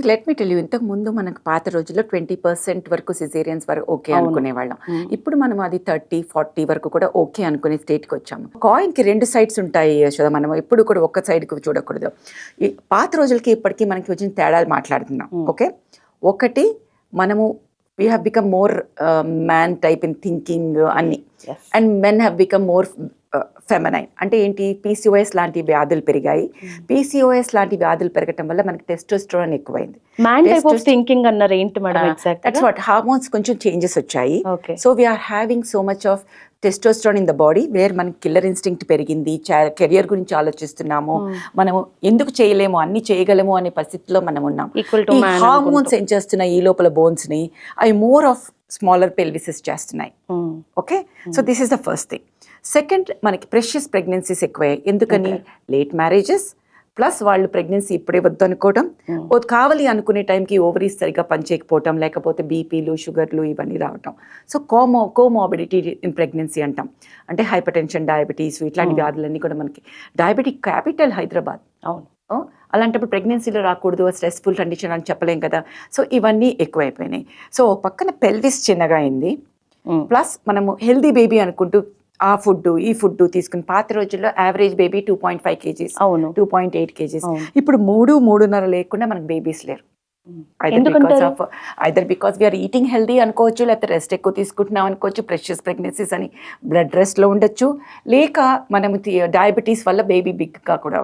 Let me tell you, ఇంతకు ముందు మనకు పాత రోజుల్లో 20% వరకు సిజేరియన్స్ వరకు ఓకే అనుకునేవాళ్ళం. ఇప్పుడు మనం అది 30-40 వరకు కూడా ఓకే అనుకునే స్టేట్కి వచ్చాము. కాయిన్కి 2 సైడ్స్ ఉంటాయి యశోద, మనం ఎప్పుడు కూడా ఒక్క సైడ్కి చూడకూడదు. ఈ పాత రోజులకి ఇప్పటికీ మనకి వచ్చిన తేడాలు మాట్లాడుతున్నాం. ఓకే, ఒకటి మనము we have become more man type in thinking అన్ని, and men have become more feminine. అంటే ఏంటి, పీసీఓఎస్ లాంటి వ్యాధులు పెరిగాయి. పీసీఓఎస్ లాంటి వ్యాధులు పెరగటం వల్ల మనకి టెస్టోస్టెరాన్ ఎక్కువైంది. థింకింగ్ అన్నారు ఏంటి మేడం? దట్స్ వాట్, హార్మోన్స్ కొంచెం చేంజెస్ వచ్చాయి. Okay. So we are having so much of testosterone in the body, where మనకి కిల్లర్ ఇన్స్టింక్ట్ పెరిగింది. కెరియర్ గురించి ఆలోచిస్తున్నాము, మనము ఎందుకు చేయలేము, అన్ని చేయగలము అనే పరిస్థితిలో మనం ఉన్నాం. ఈ హార్మోన్స్ ఏం చేస్తున్నాయి, ఈ లోపల బోన్స్ ని అవి మోర్ ఆఫ్ స్మాలర్ పెల్విసెస్ చేస్తున్నాయి. Okay, so this is the first thing. Second, మనకి ప్రెషియస్ ప్రెగ్నెన్సీస్ ఎక్కువయ్యాయి. ఎందుకని? లేట్ మ్యారేజెస్, ప్లస్ వాళ్ళు ప్రెగ్నెన్సీ ఇప్పుడే వద్దు అనుకోవడం, కావాలి అనుకునే టైంకి ఓవరీస్ సరిగ్గా పనిచేయకపోవటం, లేకపోతే బీపీలు, షుగర్లు ఇవన్నీ రావటం. సో కోమార్బిడిటీ ఇన్ ప్రెగ్నెన్సీ అంటాం. అంటే హైపర్ టెన్షన్, డయాబెటీస్, ఇట్లాంటి వ్యాధులన్నీ కూడా మనకి. Diabetic capital Hyderabad. అవును, అలాంటప్పుడు ప్రెగ్నెన్సీలో రాకూడదు, స్ట్రెస్ఫుల్ కండిషన్ అని చెప్పలేం కదా. సో ఇవన్నీ ఎక్కువైపోయినాయి. సో పక్కన పెల్విస్ చిన్నగా అయింది, ప్లస్ మనము హెల్దీ బేబీ అనుకుంటూ ఆ ఫుడ్ ఈ ఫుడ్ తీసుకుని, పాత రోజుల్లో యావరేజ్ బేబీ 2.5 kgs, 2.8 kgs. ఇప్పుడు 3-3.5 లేకుండా మనకు బేబీస్ లేరు. Either because we are eating healthy అనుకోవచ్చు, లేకపోతే రెస్ట్ ఎక్కువ తీసుకుంటున్నాం అనుకోవచ్చు, ప్రెషియస్ ప్రెగ్నెన్సీస్ అని బ్లడ్ రెస్ట్లో ఉండొచ్చు, లేక మనము డయాబెటీస్ వల్ల బేబీ బిగ్గా కూడా